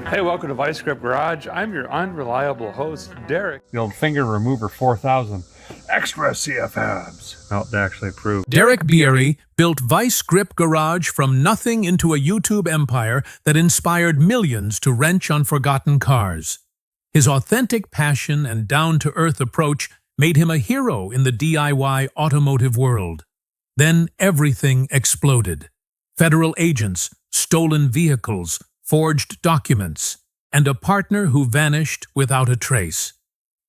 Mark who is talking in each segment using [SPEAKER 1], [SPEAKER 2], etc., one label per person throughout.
[SPEAKER 1] Hey, welcome to Vice Grip Garage. I'm your unreliable host, Derek. The old finger remover 4000. Extra CFMs. Not to actually prove.
[SPEAKER 2] Derek Bieri built Vice Grip Garage from nothing into a YouTube empire that inspired millions to wrench on forgotten cars. His authentic passion and down-to-earth approach made him a hero in the DIY automotive world. Then everything exploded. Federal agents, stolen vehicles, forged documents, and a partner who vanished without a trace.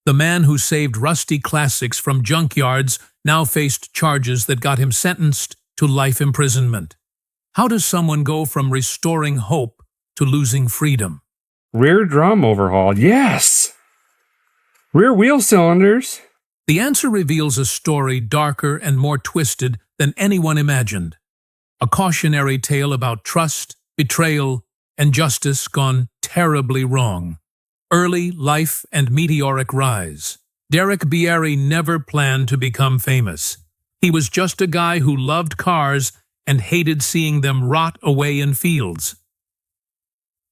[SPEAKER 2] The man who saved rusty classics from junkyards now faced charges that got him sentenced to life imprisonment. How does someone go from restoring hope to losing freedom?
[SPEAKER 1] Rear drum overhaul, yes! Rear wheel cylinders.
[SPEAKER 2] The answer reveals a story darker and more twisted than anyone imagined. A cautionary tale about trust, betrayal, and justice gone terribly wrong. Early life and meteoric rise. Derek Bieri never planned to become famous. He was just a guy who loved cars and hated seeing them rot away in fields.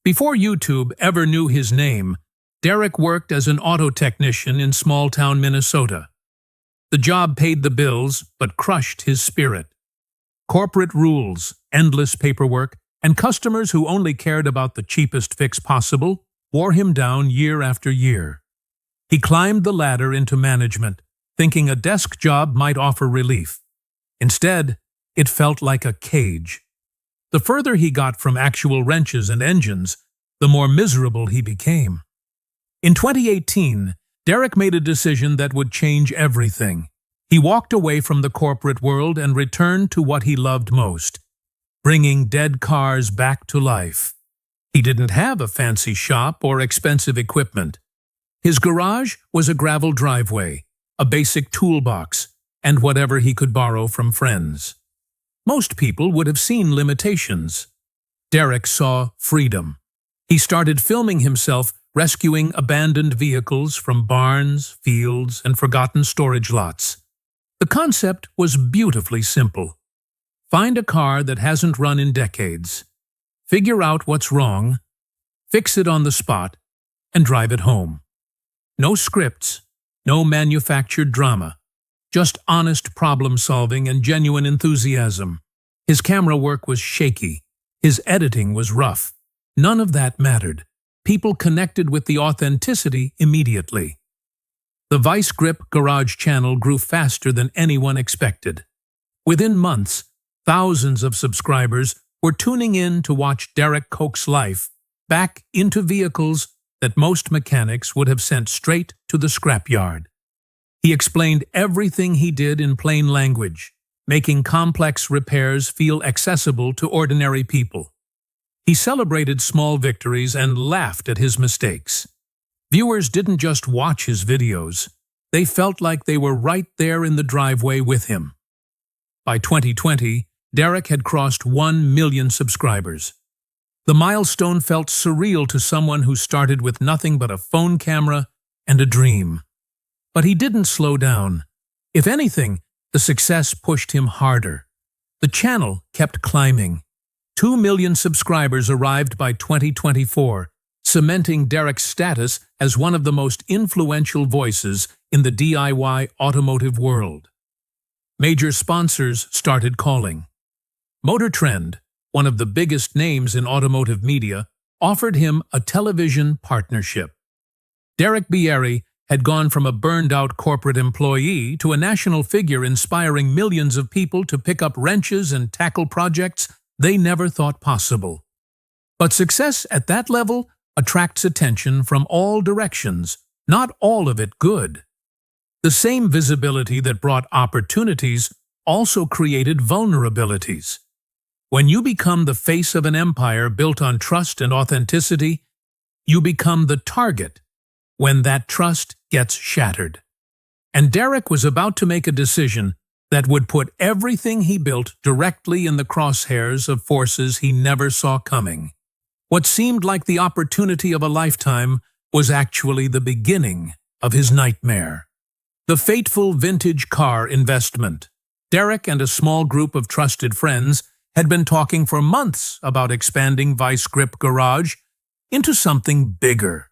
[SPEAKER 2] Before YouTube ever knew his name, Derek worked as an auto technician in small-town Minnesota. The job paid the bills, but crushed his spirit. Corporate rules, endless paperwork, and customers who only cared about the cheapest fix possible wore him down year after year. He climbed the ladder into management, thinking a desk job might offer relief. Instead, it felt like a cage. The further he got from actual wrenches and engines, the more miserable he became. In 2018, Derek made a decision that would change everything. He walked away from the corporate world and returned to what he loved most: bringing dead cars back to life. He didn't have a fancy shop or expensive equipment. His garage was a gravel driveway, a basic toolbox, and whatever he could borrow from friends. Most people would have seen limitations. Derek saw freedom. He started filming himself rescuing abandoned vehicles from barns, fields, and forgotten storage lots. The concept was beautifully simple. Find a car that hasn't run in decades. Figure out what's wrong, fix it on the spot, and drive it home. No scripts, no manufactured drama, just honest problem-solving and genuine enthusiasm. His camera work was shaky. His editing was rough. None of that mattered. People connected with the authenticity immediately. The Vice Grip Garage channel grew faster than anyone expected. Within months, thousands of subscribers were tuning in to watch Derek coax life back into vehicles that most mechanics would have sent straight to the scrapyard. He explained everything he did in plain language, making complex repairs feel accessible to ordinary people. He celebrated small victories and laughed at his mistakes. Viewers didn't just watch his videos, they felt like they were right there in the driveway with him. By 2020, Derek had crossed 1 million subscribers. The milestone felt surreal to someone who started with nothing but a phone camera and a dream. But he didn't slow down. If anything, the success pushed him harder. The channel kept climbing. 2 million subscribers arrived by 2024, cementing Derek's status as one of the most influential voices in the DIY automotive world. Major sponsors started calling. Motor Trend, one of the biggest names in automotive media, offered him a television partnership. Derek Bieri had gone from a burned-out corporate employee to a national figure inspiring millions of people to pick up wrenches and tackle projects they never thought possible. But success at that level attracts attention from all directions, not all of it good. The same visibility that brought opportunities also created vulnerabilities. When you become the face of an empire built on trust and authenticity, you become the target when that trust gets shattered. And Derek was about to make a decision that would put everything he built directly in the crosshairs of forces he never saw coming. What seemed like the opportunity of a lifetime was actually the beginning of his nightmare. The fateful vintage car investment. Derek and a small group of trusted friends had been talking for months about expanding Vice Grip Garage, into something bigger.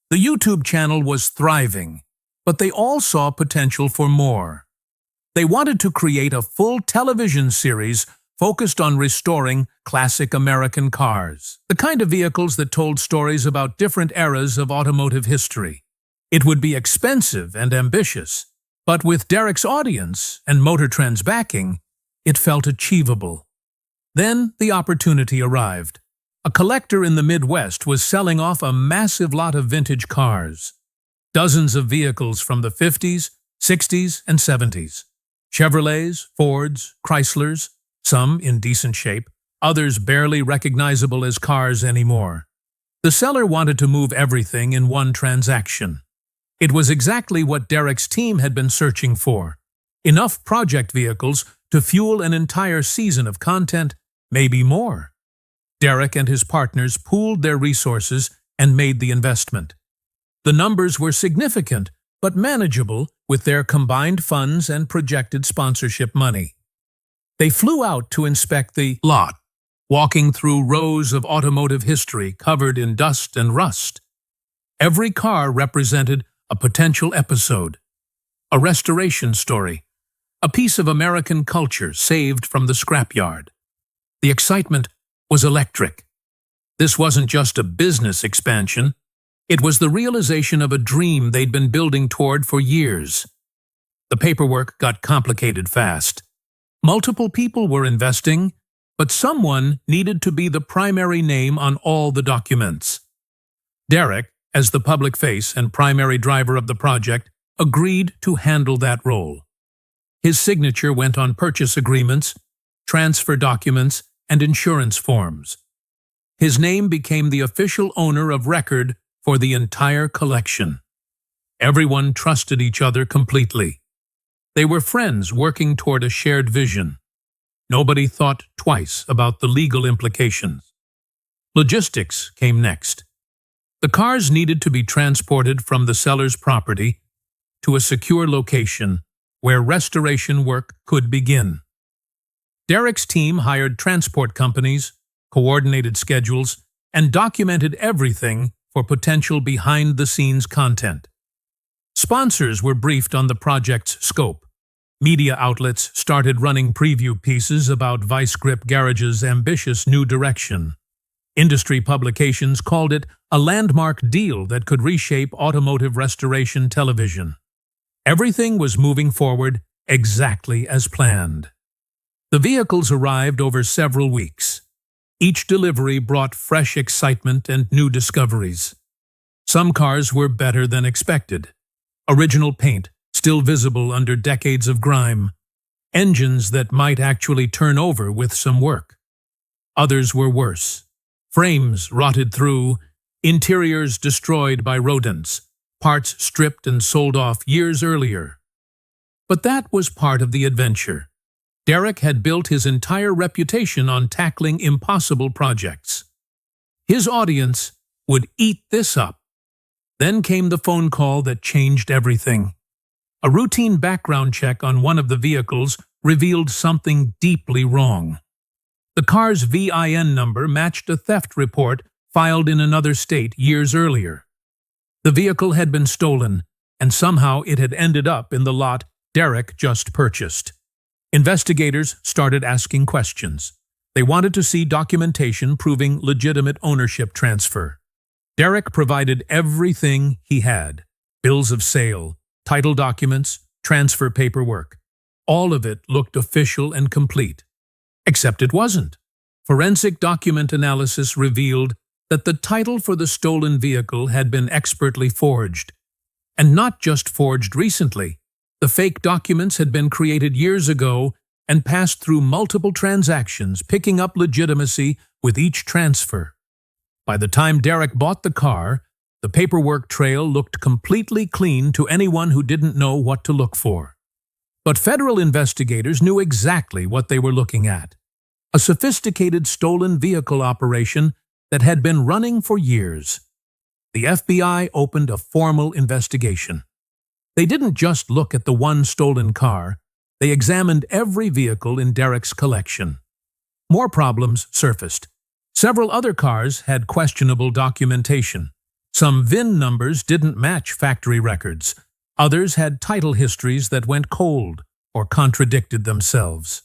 [SPEAKER 2] The YouTube channel was thriving, but they all saw potential for more. They wanted to create a full television series focused on restoring classic American cars, the kind of vehicles that told stories about different eras of automotive history. It would be expensive and ambitious, but with Derek's audience and Motor Trend's backing, it felt achievable. Then the opportunity arrived. A collector in the Midwest was selling off a massive lot of vintage cars. Dozens of vehicles from the 50s, 60s, and 70s. Chevrolets, Fords, Chryslers, some in decent shape, others barely recognizable as cars anymore. The seller wanted to move everything in one transaction. It was exactly what Derek's team had been searching for. Enough project vehicles to fuel an entire season of content, maybe more. Derek and his partners pooled their resources and made the investment. The numbers were significant, but manageable with their combined funds and projected sponsorship money. They flew out to inspect the lot, walking through rows of automotive history covered in dust and rust. Every car represented a potential episode, a restoration story, a piece of American culture saved from the scrapyard. The excitement was electric. This wasn't just a business expansion. It was the realization of a dream they'd been building toward for years. The paperwork got complicated fast. Multiple people were investing, but someone needed to be the primary name on all the documents. Derek, as the public face and primary driver of the project, agreed to handle that role. His signature went on purchase agreements, transfer documents, and insurance forms. His name became the official owner of record for the entire collection. Everyone trusted each other completely. They were friends working toward a shared vision. Nobody thought twice about the legal implications. Logistics came next. The cars needed to be transported from the seller's property to a secure location where restoration work could begin. Derek's team hired transport companies, coordinated schedules, and documented everything for potential behind-the-scenes content. Sponsors were briefed on the project's scope. Media outlets started running preview pieces about Vice Grip Garage's ambitious new direction. Industry publications called it a landmark deal that could reshape automotive restoration television. Everything was moving forward exactly as planned. The vehicles arrived over several weeks. Each delivery brought fresh excitement and new discoveries. Some cars were better than expected. Original paint, still visible under decades of grime. Engines that might actually turn over with some work. Others were worse. Frames rotted through, interiors destroyed by rodents, parts stripped and sold off years earlier. But that was part of the adventure. Derek had built his entire reputation on tackling impossible projects. His audience would eat this up. Then came the phone call that changed everything. A routine background check on one of the vehicles revealed something deeply wrong. The car's VIN number matched a theft report filed in another state years earlier. The vehicle had been stolen, and somehow it had ended up in the lot Derek just purchased. Investigators started asking questions. They wanted to see documentation proving legitimate ownership transfer. Derek provided everything he had: bills of sale, title documents, transfer paperwork. All of it looked official and complete. Except it wasn't. Forensic document analysis revealed that the title for the stolen vehicle had been expertly forged. And not just forged recently. The fake documents had been created years ago and passed through multiple transactions, picking up legitimacy with each transfer. By the time Derek bought the car, the paperwork trail looked completely clean to anyone who didn't know what to look for. But federal investigators knew exactly what they were looking at: a sophisticated stolen vehicle operation that had been running for years. The FBI opened a formal investigation. They didn't just look at the one stolen car, they examined every vehicle in Derek's collection. More problems surfaced. Several other cars had questionable documentation. Some VIN numbers didn't match factory records. Others had title histories that went cold or contradicted themselves.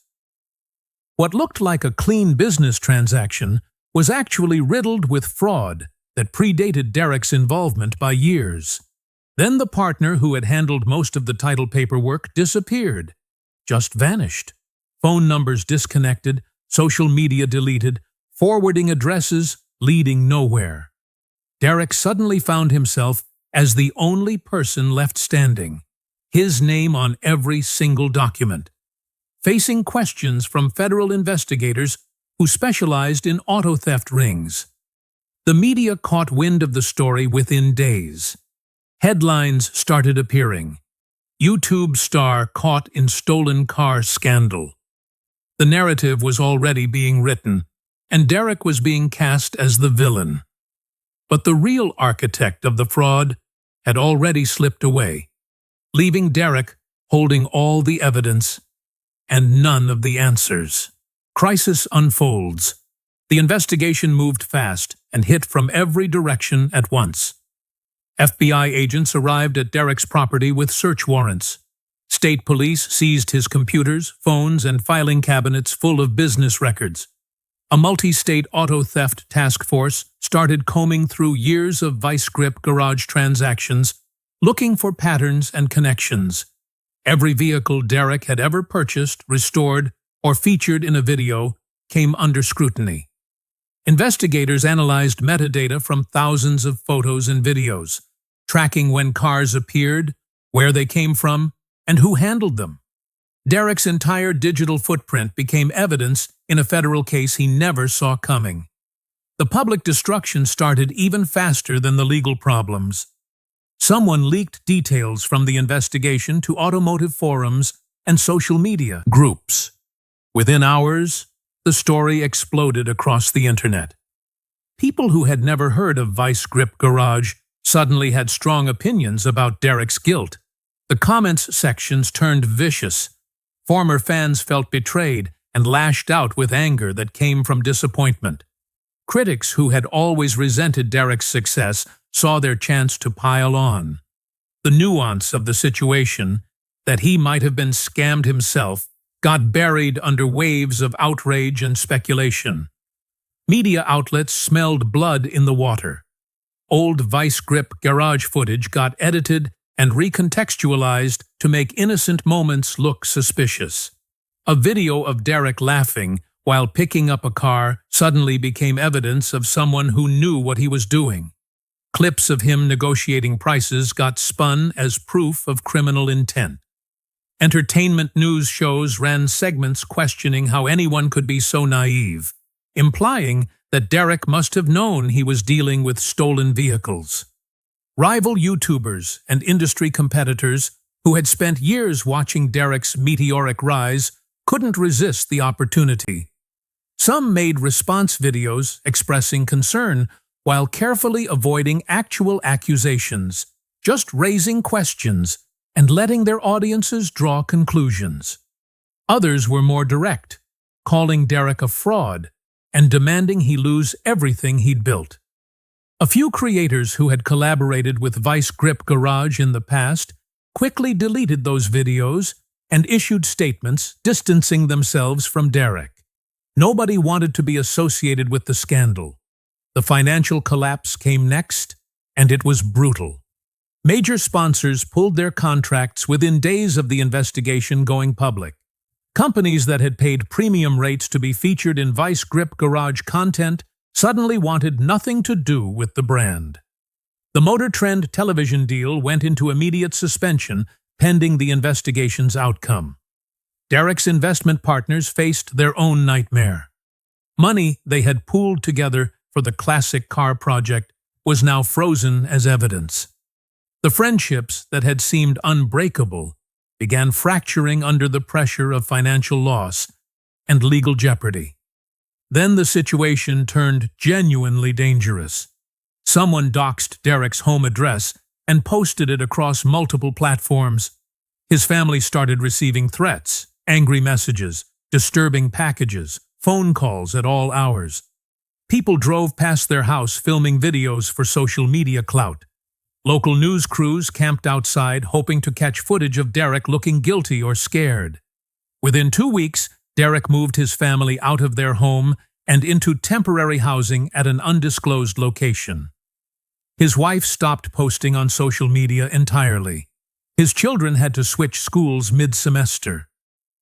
[SPEAKER 2] What looked like a clean business transaction was actually riddled with fraud that predated Derek's involvement by years. Then the partner who had handled most of the title paperwork disappeared, just vanished. Phone numbers disconnected, social media deleted, forwarding addresses leading nowhere. Derek suddenly found himself as the only person left standing, his name on every single document, facing questions from federal investigators who specialized in auto theft rings. The media caught wind of the story within days. Headlines started appearing. YouTube star caught in stolen car scandal. The narrative was already being written, and Derek was being cast as the villain. But the real architect of the fraud had already slipped away, leaving Derek holding all the evidence and none of the answers. Crisis unfolds. The investigation moved fast and hit from every direction at once. FBI agents arrived at Derek's property with search warrants. State police seized his computers, phones, and filing cabinets full of business records. A multi-state auto theft task force started combing through years of vice grip garage transactions, looking for patterns and connections. Every vehicle Derek had ever purchased, restored, or featured in a video came under scrutiny. Investigators analyzed metadata from thousands of photos and videos, tracking when cars appeared, where they came from, and who handled them. Derek's entire digital footprint became evidence in a federal case he never saw coming. The public destruction started even faster than the legal problems. Someone leaked details from the investigation to automotive forums and social media groups. Within hours, the story exploded across the internet. People who had never heard of Vice Grip Garage suddenly had strong opinions about Derek's guilt. The comments sections turned vicious. Former fans felt betrayed and lashed out with anger that came from disappointment. Critics who had always resented Derek's success saw their chance to pile on. The nuance of the situation, that he might have been scammed himself, got buried under waves of outrage and speculation. Media outlets smelled blood in the water. Old vice grip garage footage got edited and recontextualized to make innocent moments look suspicious. A video of Derek laughing while picking up a car suddenly became evidence of someone who knew what he was doing. Clips of him negotiating prices got spun as proof of criminal intent. Entertainment news shows ran segments questioning how anyone could be so naive, implying that Derek must have known he was dealing with stolen vehicles. Rival YouTubers and industry competitors who had spent years watching Derek's meteoric rise couldn't resist the opportunity. Some made response videos expressing concern while carefully avoiding actual accusations, just raising questions and letting their audiences draw conclusions. Others were more direct, calling Derek a fraud and demanding he lose everything he'd built. A few creators who had collaborated with Vice Grip Garage in the past quickly deleted those videos and issued statements distancing themselves from Derek. Nobody wanted to be associated with the scandal. The financial collapse came next, and it was brutal. Major sponsors pulled their contracts within days of the investigation going public. Companies that had paid premium rates to be featured in Vice Grip Garage content suddenly wanted nothing to do with the brand. The Motor Trend television deal went into immediate suspension pending the investigation's outcome. Derek's investment partners faced their own nightmare. Money they had pooled together for the classic car project was now frozen as evidence. The friendships that had seemed unbreakable began fracturing under the pressure of financial loss and legal jeopardy. Then the situation turned genuinely dangerous. Someone doxed Derek's home address and posted it across multiple platforms. His family started receiving threats, angry messages, disturbing packages, phone calls at all hours. People drove past their house filming videos for social media clout. Local news crews camped outside hoping to catch footage of Derek looking guilty or scared. Within 2 weeks, Derek moved his family out of their home and into temporary housing at an undisclosed location. His wife stopped posting on social media entirely. His children had to switch schools mid-semester.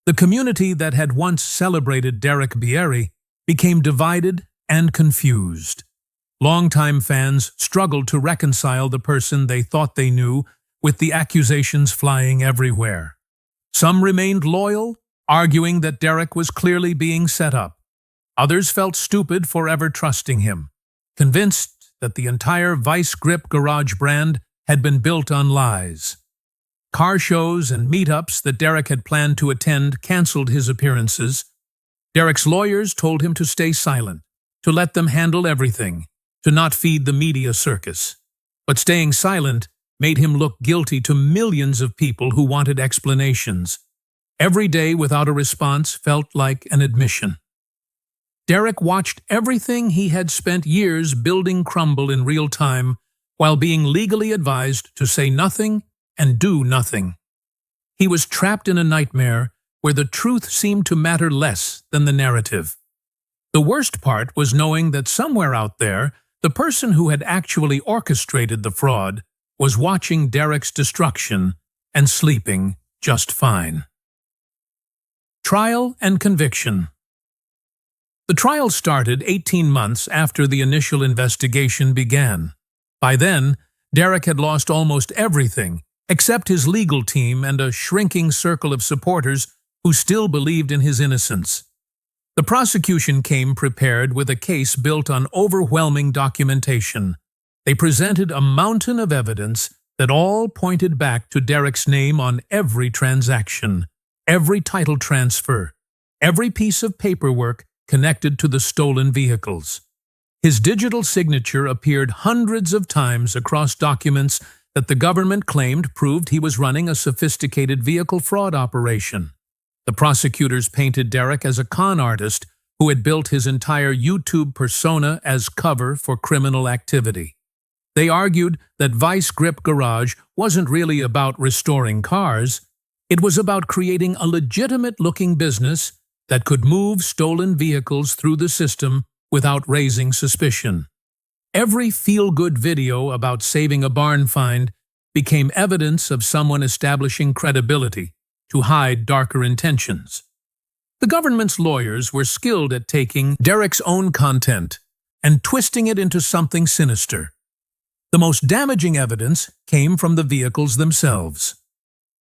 [SPEAKER 2] The community that had once celebrated Derek Bieri became divided and confused. Longtime fans struggled to reconcile the person they thought they knew with the accusations flying everywhere. Some remained loyal, arguing that Derek was clearly being set up. Others felt stupid for ever trusting him, convinced that the entire Vice Grip Garage brand had been built on lies. Car shows and meetups that Derek had planned to attend canceled his appearances. Derek's lawyers told him to stay silent, to let them handle everything, to not feed the media circus. But staying silent made him look guilty to millions of people who wanted explanations. Every day without a response felt like an admission. Derek watched everything he had spent years building crumble in real time while being legally advised to say nothing and do nothing. He was trapped in a nightmare where the truth seemed to matter less than the narrative. The worst part was knowing that somewhere out there, the person who had actually orchestrated the fraud was watching Derek's destruction and sleeping just fine. Trial and conviction. The trial started 18 months after the initial investigation began. By then, Derek had lost almost everything, except his legal team and a shrinking circle of supporters who still believed in his innocence. The prosecution came prepared with a case built on overwhelming documentation. They presented a mountain of evidence that all pointed back to Derek's name on every transaction, every title transfer, every piece of paperwork connected to the stolen vehicles. His digital signature appeared hundreds of times across documents that the government claimed proved he was running a sophisticated vehicle fraud operation. The prosecutors painted Derek as a con artist who had built his entire YouTube persona as cover for criminal activity. They argued that Vice Grip Garage wasn't really about restoring cars. It was about creating a legitimate-looking business that could move stolen vehicles through the system without raising suspicion. Every feel-good video about saving a barn find became evidence of someone establishing credibility to hide darker intentions. The government's lawyers were skilled at taking Derek's own content and twisting it into something sinister. The most damaging evidence came from the vehicles themselves.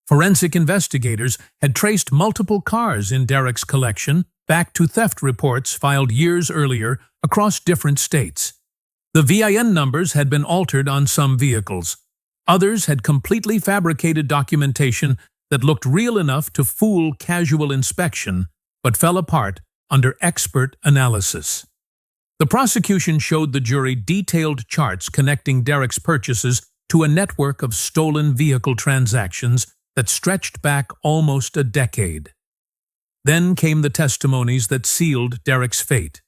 [SPEAKER 2] Forensic investigators had traced multiple cars in Derek's collection back to theft reports filed years earlier across different states. The VIN numbers had been altered on some vehicles. Others had completely fabricated documentation that looked real enough to fool casual inspection, but fell apart under expert analysis. The prosecution showed the jury detailed charts connecting Derek's purchases to a network of stolen vehicle transactions that stretched back almost a decade. Then came the testimonies that sealed Derek's fate.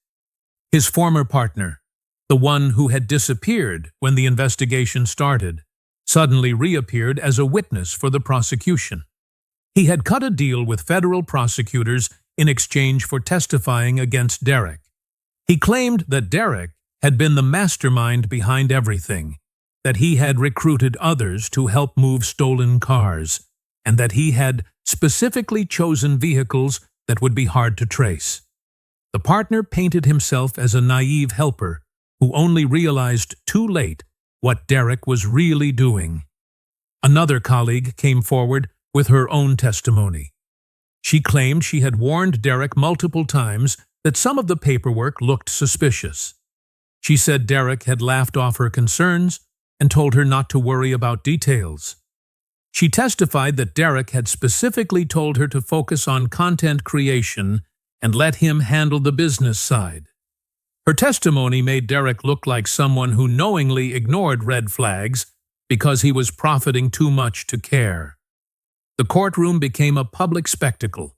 [SPEAKER 2] His former partner, the one who had disappeared when the investigation started, suddenly reappeared as a witness for the prosecution. He had cut a deal with federal prosecutors in exchange for testifying against Derek. He claimed that Derek had been the mastermind behind everything, that he had recruited others to help move stolen cars, and that he had specifically chosen vehicles that would be hard to trace. The partner painted himself as a naive helper who only realized too late what Derek was really doing. Another colleague came forward with her own testimony. She claimed she had warned Derek multiple times that some of the paperwork looked suspicious. She said Derek had laughed off her concerns and told her not to worry about details. She testified that Derek had specifically told her to focus on content creation and let him handle the business side. Her testimony made Derek look like someone who knowingly ignored red flags because he was profiting too much to care. The courtroom became a public spectacle.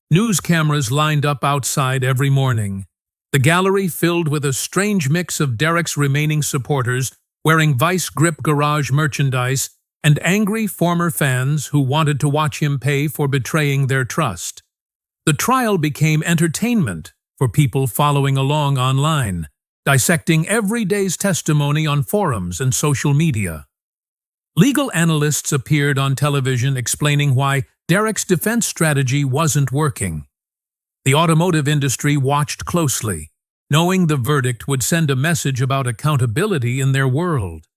[SPEAKER 2] News cameras lined up outside every morning. The gallery filled with a strange mix of Derek's remaining supporters wearing Vice Grip Garage merchandise and angry former fans who wanted to watch him pay for betraying their trust. The trial became entertainment for people following along online, dissecting every day's testimony on forums and social media. Legal analysts appeared on television explaining why Derek's defense strategy wasn't working. The automotive industry watched closely, knowing the verdict would send a message about accountability in their world.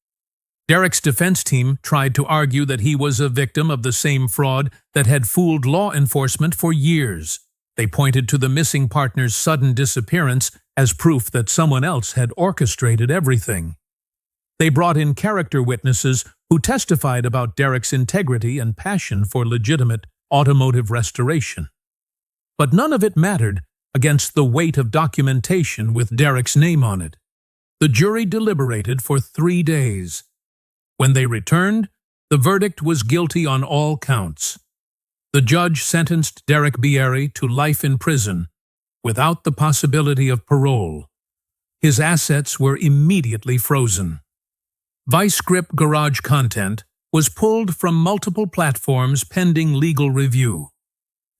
[SPEAKER 2] Derek's defense team tried to argue that he was a victim of the same fraud that had fooled law enforcement for years. They pointed to the missing partner's sudden disappearance as proof that someone else had orchestrated everything. They brought in character witnesses who testified about Derek's integrity and passion for legitimate automotive restoration. But none of it mattered against the weight of documentation with Derek's name on it. The jury deliberated for 3 days. When they returned, the verdict was guilty on all counts. The judge sentenced Derek Bieri to life in prison, without the possibility of parole. His assets were immediately frozen. Vice Grip Garage content was pulled from multiple platforms pending legal review.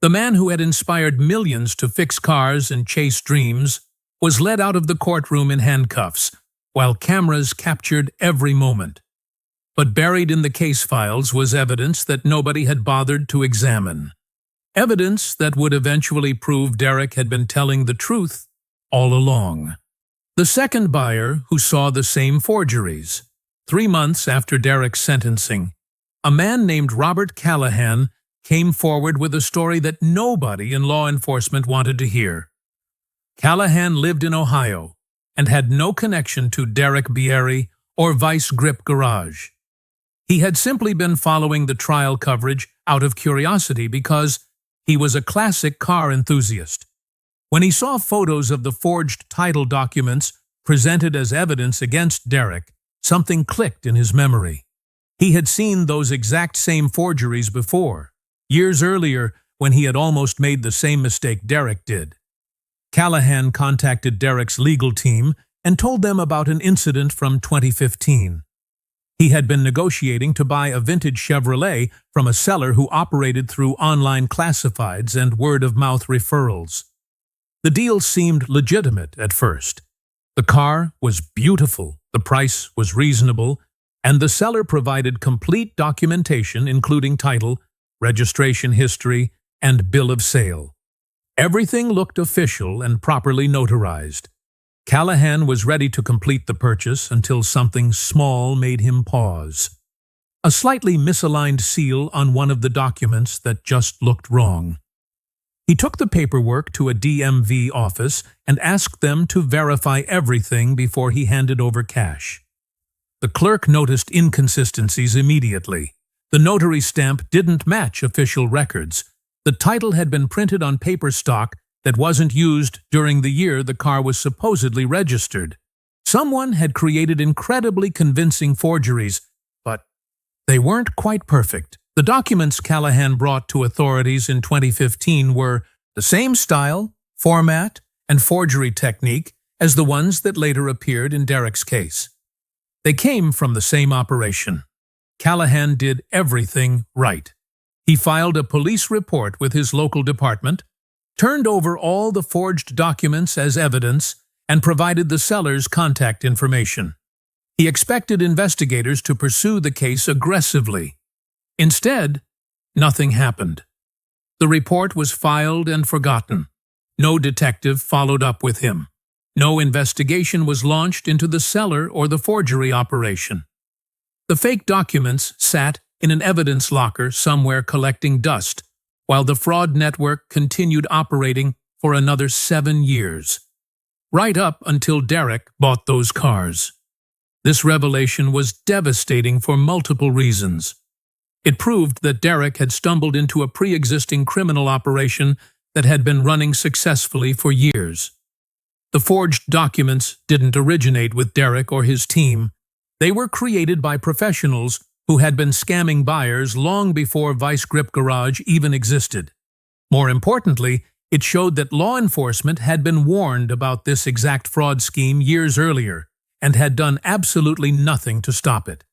[SPEAKER 2] The man who had inspired millions to fix cars and chase dreams was led out of the courtroom in handcuffs, while cameras captured every moment. But buried in the case files was evidence that nobody had bothered to examine. Evidence that would eventually prove Derek had been telling the truth all along. The second buyer who saw the same forgeries. 3 months after Derek's sentencing, a man named Robert Callahan came forward with a story that nobody in law enforcement wanted to hear. Callahan lived in Ohio and had no connection to Derek Bieri or Vice Grip Garage. He had simply been following the trial coverage out of curiosity because he was a classic car enthusiast. When he saw photos of the forged title documents presented as evidence against Derek, something clicked in his memory. He had seen those exact same forgeries before, years earlier when he had almost made the same mistake Derek did. Callahan contacted Derek's legal team and told them about an incident from 2015. He had been negotiating to buy a vintage Chevrolet from a seller who operated through online classifieds and word-of-mouth referrals. The deal seemed legitimate at first. The car was beautiful, the price was reasonable, and the seller provided complete documentation including title, registration history, and bill of sale. Everything looked official and properly notarized. Callahan was ready to complete the purchase until something small made him pause. A slightly misaligned seal on one of the documents that just looked wrong. He took the paperwork to a DMV office and asked them to verify everything before he handed over cash. The clerk noticed inconsistencies immediately. The notary stamp didn't match official records. The title had been printed on paper stock that wasn't used during the year the car was supposedly registered. Someone had created incredibly convincing forgeries, but they weren't quite perfect. The documents Callahan brought to authorities in 2015 were the same style, format, and forgery technique as the ones that later appeared in Derek's case. They came from the same operation. Callahan did everything right. He filed a police report with his local department, turned over all the forged documents as evidence, and provided the seller's contact information. He expected investigators to pursue the case aggressively. Instead, nothing happened. The report was filed and forgotten. No detective followed up with him. No investigation was launched into the seller or the forgery operation. The fake documents sat in an evidence locker somewhere collecting dust, while the fraud network continued operating for another 7 years. Right up until Derek bought those cars. This revelation was devastating for multiple reasons. It proved that Derek had stumbled into a pre-existing criminal operation that had been running successfully for years. The forged documents didn't originate with Derek or his team. They were created by professionals who had been scamming buyers long before Vice Grip Garage even existed. More importantly, It showed that law enforcement had been warned about this exact fraud scheme years earlier and had done absolutely nothing to stop it.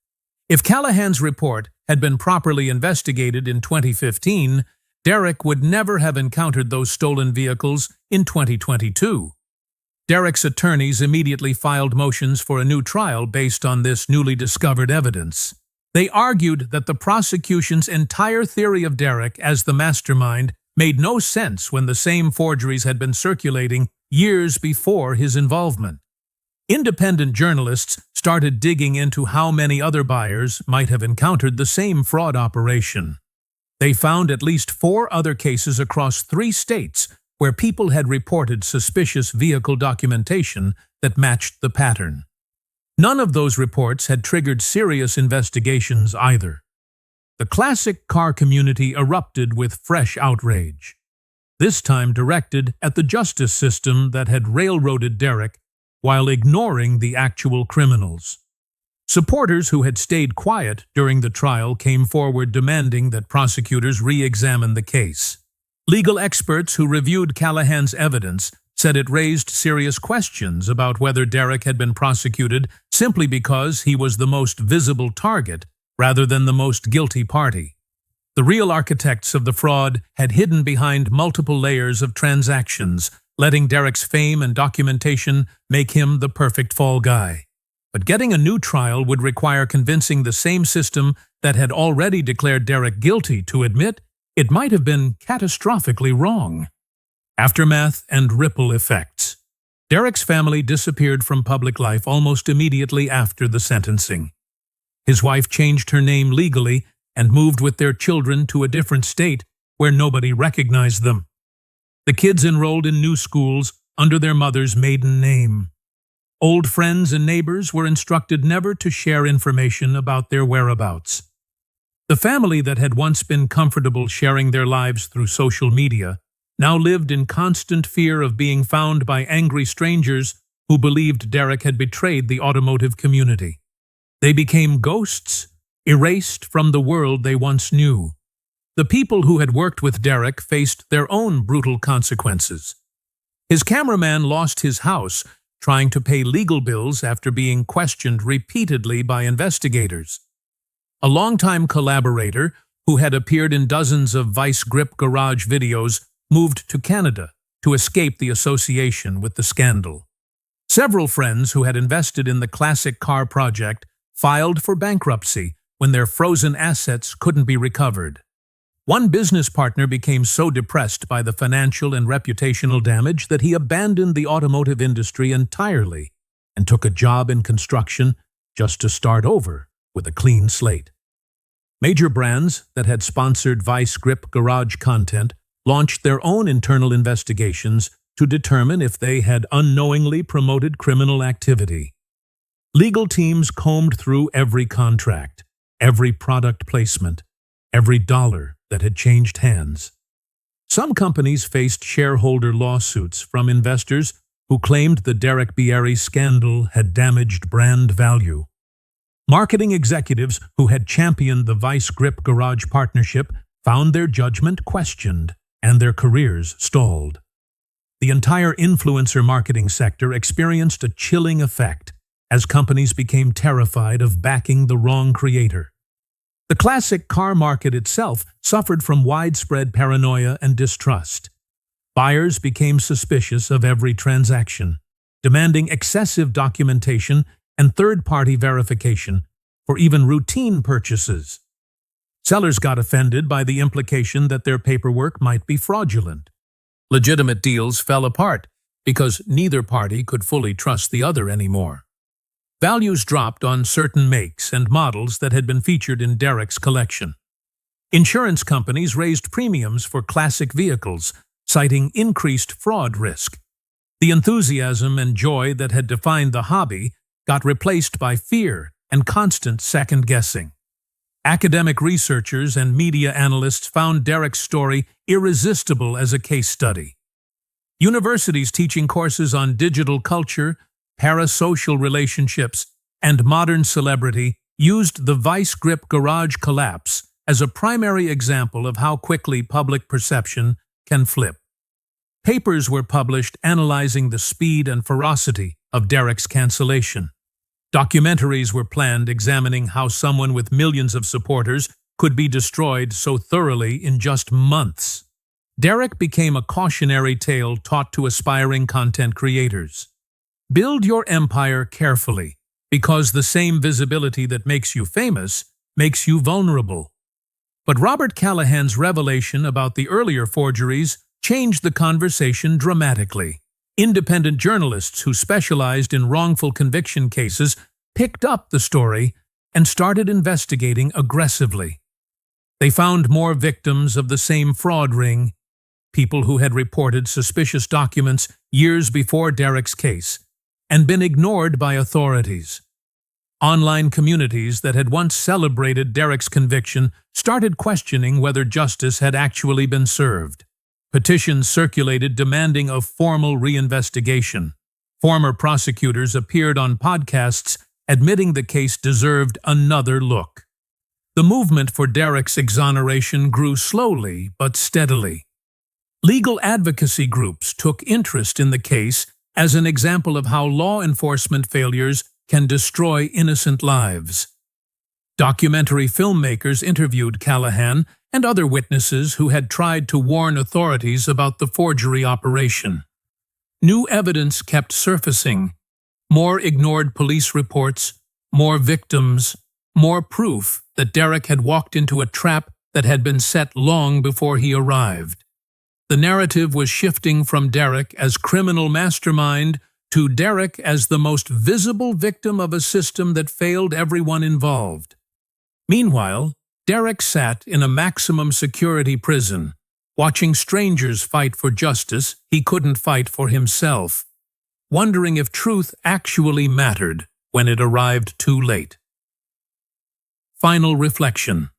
[SPEAKER 2] If Callahan's report had been properly investigated in 2015, Derek would never have encountered those stolen vehicles in 2022. Derek's attorneys immediately filed motions for a new trial based on this newly discovered evidence. They argued that the prosecution's entire theory of Derek as the mastermind made no sense when the same forgeries had been circulating years before his involvement. Independent journalists started digging into how many other buyers might have encountered the same fraud operation. They found at least 4 other cases across 3 states where people had reported suspicious vehicle documentation that matched the pattern. None of those reports had triggered serious investigations either. The classic car community erupted with fresh outrage, this time directed at the justice system that had railroaded Derek while ignoring the actual criminals. Supporters who had stayed quiet during the trial came forward demanding that prosecutors re-examine the case. Legal experts who reviewed Callahan's evidence said it raised serious questions about whether Derek had been prosecuted simply because he was the most visible target rather than the most guilty party. The real architects of the fraud had hidden behind multiple layers of transactions, letting Derek's fame and documentation make him the perfect fall guy. But getting a new trial would require convincing the same system that had already declared Derek guilty to admit it might have been catastrophically wrong. Aftermath and ripple effects. Derek's family disappeared from public life almost immediately after the sentencing. His wife changed her name legally and moved with their children to a different state where nobody recognized them. The kids enrolled in new schools under their mother's maiden name. Old friends and neighbors were instructed never to share information about their whereabouts. The family that had once been comfortable sharing their lives through social media now lived in constant fear of being found by angry strangers who believed Derek had betrayed the automotive community. They became ghosts, erased from the world they once knew. The people who had worked with Derek faced their own brutal consequences. His cameraman lost his house trying to pay legal bills after being questioned repeatedly by investigators. A longtime collaborator, who had appeared in dozens of Vice Grip Garage videos, moved to Canada to escape the association with the scandal. Several friends who had invested in the classic car project filed for bankruptcy when their frozen assets couldn't be recovered. One business partner became so depressed by the financial and reputational damage that he abandoned the automotive industry entirely and took a job in construction just to start over with a clean slate. Major brands that had sponsored Vice Grip Garage content launched their own internal investigations to determine if they had unknowingly promoted criminal activity. Legal teams combed through every contract, every product placement, every dollar that had changed hands. Some companies faced shareholder lawsuits from investors who claimed the Derek Bieri scandal had damaged brand value. Marketing executives who had championed the Vice Grip Garage partnership found their judgment questioned and their careers stalled. The entire influencer marketing sector experienced a chilling effect as companies became terrified of backing the wrong creator. The classic car market itself suffered from widespread paranoia and distrust. Buyers became suspicious of every transaction, demanding excessive documentation and third-party verification for even routine purchases. Sellers got offended by the implication that their paperwork might be fraudulent. Legitimate deals fell apart because neither party could fully trust the other anymore. Values dropped on certain makes and models that had been featured in Derek's collection. Insurance companies raised premiums for classic vehicles, citing increased fraud risk. The enthusiasm and joy that had defined the hobby got replaced by fear and constant second-guessing. Academic researchers and media analysts found Derek's story irresistible as a case study. Universities teaching courses on digital culture, parasocial relationships, and modern celebrity used the Vice Grip Garage collapse as a primary example of how quickly public perception can flip. Papers were published analyzing the speed and ferocity of Derek's cancellation. Documentaries were planned examining how someone with millions of supporters could be destroyed so thoroughly in just months. Derek became a cautionary tale taught to aspiring content creators. Build your empire carefully, because the same visibility that makes you famous makes you vulnerable. But Robert Callahan's revelation about the earlier forgeries changed the conversation dramatically. Independent journalists who specialized in wrongful conviction cases picked up the story and started investigating aggressively. They found more victims of the same fraud ring, people who had reported suspicious documents years before Derek's case and been ignored by authorities. Online communities that had once celebrated Derek's conviction started questioning whether justice had actually been served. Petitions circulated demanding a formal reinvestigation. Former prosecutors appeared on podcasts admitting the case deserved another look. The movement for Derek's exoneration grew slowly but steadily. Legal advocacy groups took interest in the case as an example of how law enforcement failures can destroy innocent lives. Documentary filmmakers interviewed Callahan and other witnesses who had tried to warn authorities about the forgery operation. New evidence kept surfacing. More ignored police reports, more victims, more proof that Derek had walked into a trap that had been set long before he arrived. The narrative was shifting from Derek as criminal mastermind to Derek as the most visible victim of a system that failed everyone involved. Meanwhile, Derek sat in a maximum security prison, watching strangers fight for justice he couldn't fight for himself, wondering if truth actually mattered when it arrived too late. Final reflection.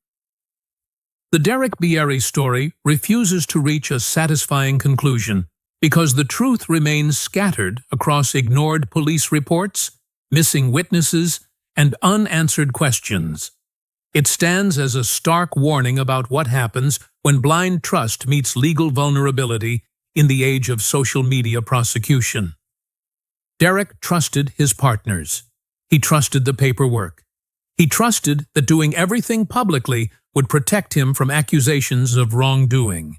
[SPEAKER 2] The Derek Bieri story refuses to reach a satisfying conclusion because the truth remains scattered across ignored police reports, missing witnesses, and unanswered questions. It stands as a stark warning about what happens when blind trust meets legal vulnerability in the age of social media prosecution. Derek trusted his partners. He trusted the paperwork. He trusted that doing everything publicly would protect him from accusations of wrongdoing.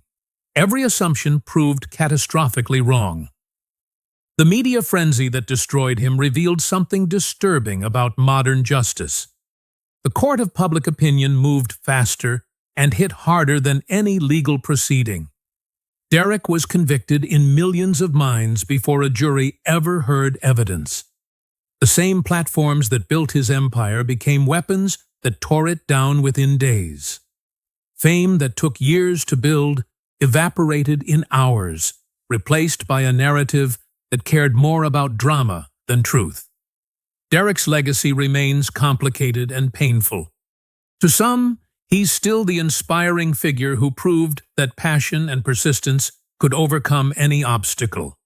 [SPEAKER 2] Every assumption proved catastrophically wrong. The media frenzy that destroyed him revealed something disturbing about modern justice. The court of public opinion moved faster and hit harder than any legal proceeding. Derek was convicted in millions of minds before a jury ever heard evidence. The same platforms that built his empire became weapons that tore it down within days. Fame that took years to build evaporated in hours, replaced by a narrative that cared more about drama than truth. Derek's legacy remains complicated and painful. To some, he's still the inspiring figure who proved that passion and persistence could overcome any obstacle.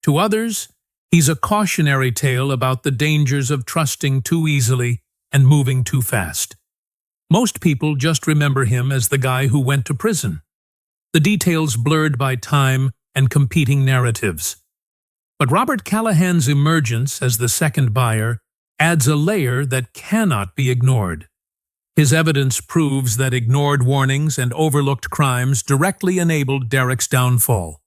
[SPEAKER 2] To others, he's a cautionary tale about the dangers of trusting too easily and moving too fast. Most people just remember him as the guy who went to prison, the details blurred by time and competing narratives. But Robert Callahan's emergence as the second buyer adds a layer that cannot be ignored. His evidence proves that ignored warnings and overlooked crimes directly enabled Derek's downfall.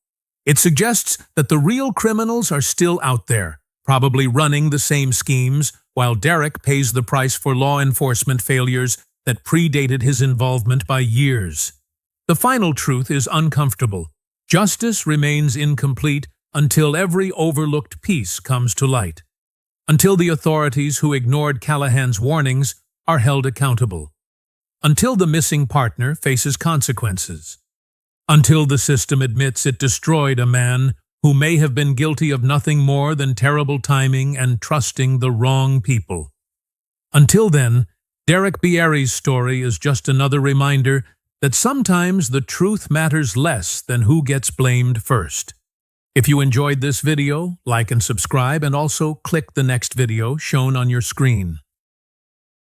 [SPEAKER 2] It suggests that the real criminals are still out there, probably running the same schemes, while Derek pays the price for law enforcement failures that predated his involvement by years. The final truth is uncomfortable. Justice remains incomplete until every overlooked piece comes to light. Until the authorities who ignored Callahan's warnings are held accountable. Until the missing partner faces consequences. Until the system admits it destroyed a man who may have been guilty of nothing more than terrible timing and trusting the wrong people. Until then, Derek Bieri's story is just another reminder that sometimes the truth matters less than who gets blamed first. If you enjoyed this video, like and subscribe, and also click the next video shown on your screen.